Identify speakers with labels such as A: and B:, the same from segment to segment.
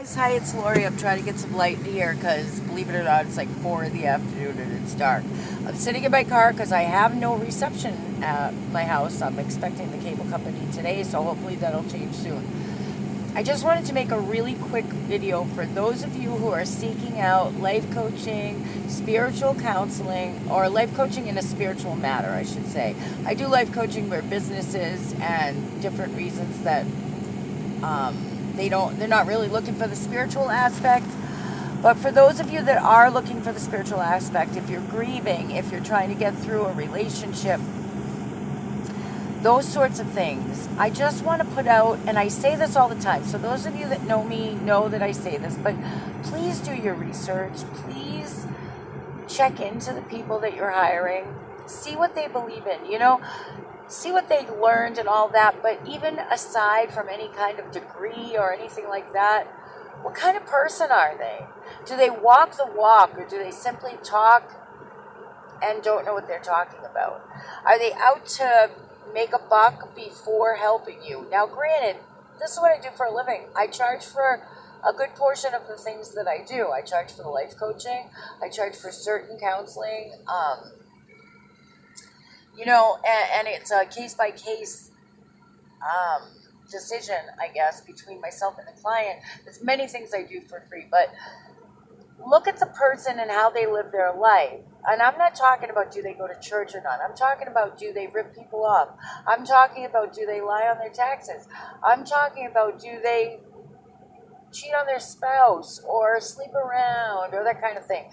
A: Hi, it's Lori. I'm trying to get some light in here because, believe it or not, it's like 4 in the afternoon and it's dark. I'm sitting in my car because I have no reception at my house. I'm expecting the cable company today, so hopefully that'll change soon. I just wanted to make a really quick video for those of you who are seeking out life coaching, spiritual counseling, or life coaching in a spiritual matter, I should say. I do life coaching for businesses and different reasons that they're not really looking for the spiritual aspect. But for those of you that are looking for the spiritual aspect, if you're grieving, if you're trying to get through a relationship, those sorts of things, I just want to put out, and I say this all the time, so those of you that know me know that I say this, but please do your research. Please check into the people that you're hiring. See what they believe in, see what they learned and all that. But even aside from any kind of degree or anything like that, what kind of person are they? Do they walk the walk, or do they simply talk and don't know what they're talking about? Are they out to make a buck before helping you? Now, granted, this is what I do for a living. I charge for a good portion of the things that I do. I charge for the life coaching. I charge for certain counseling. And it's a case-by-case decision, I guess, between myself and the client. There's many things I do for free, but look at the person and how they live their life. And I'm not talking about do they go to church or not. I'm talking about do they rip people off. I'm talking about do they lie on their taxes. I'm talking about do they cheat on their spouse or sleep around or that kind of thing.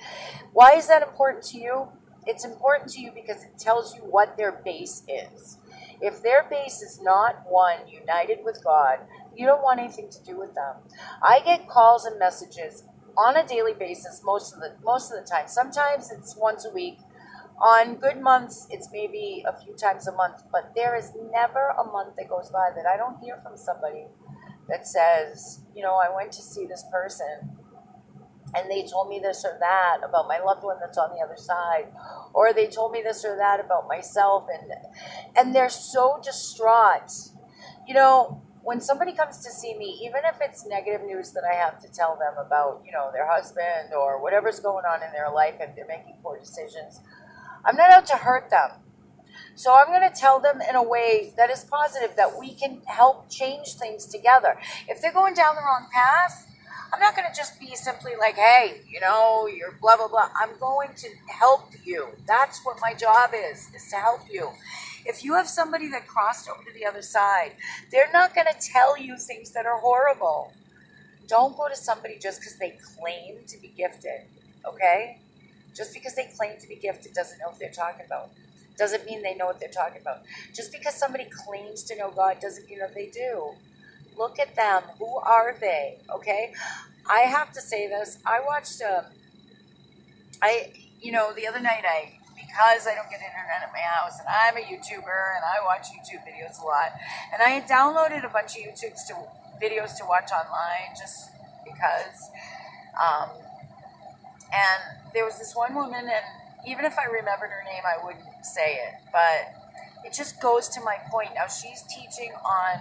A: Why is that important to you? It's important to you because it tells you what their base is. If their base is not one united with God, you don't want anything to do with them. I get calls and messages on a daily basis most of the time. Sometimes it's once a week. On good months, it's maybe a few times a month, but there is never a month that goes by that I don't hear from somebody that says, I went to see this person and they told me this or that about my loved one that's on the other side, or they told me this or that about myself, and they're so distraught. When somebody comes to see me, even if it's negative news that I have to tell them about, their husband or whatever's going on in their life, if they're making poor decisions, I'm not out to hurt them. So I'm going to tell them in a way that is positive, that we can help change things together. If they're going down the wrong path, I'm not going to just be simply like, hey, you're blah, blah, blah. I'm going to help you. That's what my job is to help you. If you have somebody that crossed over to the other side, they're not going to tell you things that are horrible. Don't go to somebody just because they claim to be gifted, okay? Just because they claim to be gifted doesn't know what they're talking about. Doesn't mean they know what they're talking about. Just because somebody claims to know God doesn't mean that they do. Look at them. Who are they? Okay? I have to say this. I watched, the other night, because I don't get internet at my house, and I'm a YouTuber, and I watch YouTube videos a lot, and I had downloaded a bunch of videos to watch online just because, and there was this one woman, and even if I remembered her name, I wouldn't say it, but it just goes to my point. Now, she's teaching on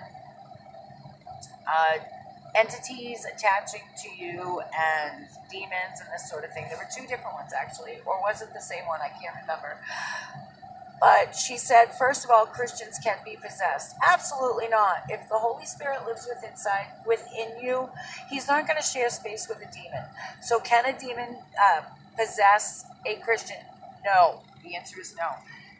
A: entities attaching to you and demons and this sort of thing. There were two different ones, actually, or was it the same one? I can't remember. But she said, first of all, Christians can't be possessed. Absolutely not. If the Holy Spirit lives within you, he's not going to share space with a demon. So can a demon possess a Christian? No. The answer is no.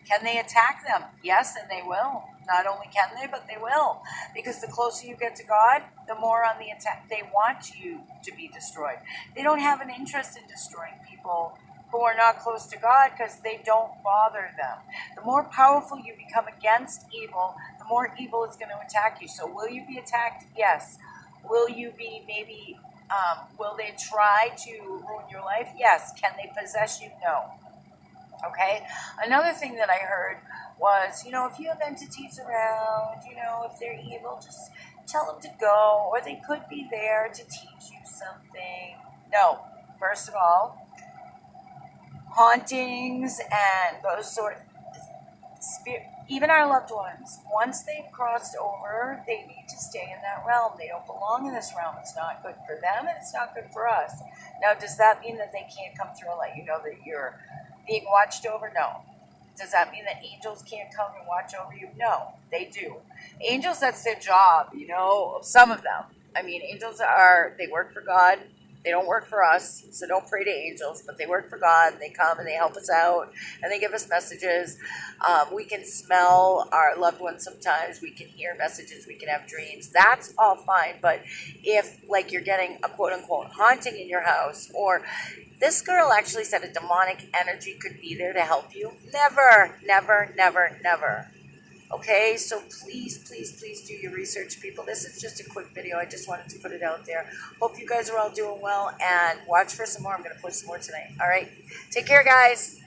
A: Can they attack them? Yes, and they will. Not only can they, but they will. Because the closer you get to God, the more on the attack. They want you to be destroyed. They don't have an interest in destroying people who are not close to God because they don't bother them. The more powerful you become against evil, the more evil is going to attack you. So will you be attacked? Yes. Will you be will they try to ruin your life? Yes. Can they possess you? No. Okay? Another thing that I heard was, if you have entities around, if they're evil, just tell them to go, or they could be there to teach you something. No. First of all, hauntings and those sort of Even our loved ones, once they've crossed over, they need to stay in that realm. They don't belong in this realm. It's not good for them and it's not good for us. Now, does that mean that they can't come through and let you know that you're being watched over? No. Does that mean that angels can't come and watch over you? No, they do. Angels, that's their job, some of them. I mean, angels they work for God. They don't work for us, so don't pray to angels, but they work for God. They come and they help us out, and they give us messages. We can smell our loved ones sometimes. We can hear messages. We can have dreams. That's all fine, but if, like, you're getting a quote-unquote haunting in your house, or this girl actually said a demonic energy could be there to help you, never, never, never, never. Okay, so please, please, please do your research, people. This is just a quick video. I just wanted to put it out there. Hope you guys are all doing well, and watch for some more. I'm going to post some more tonight. All right, take care, guys.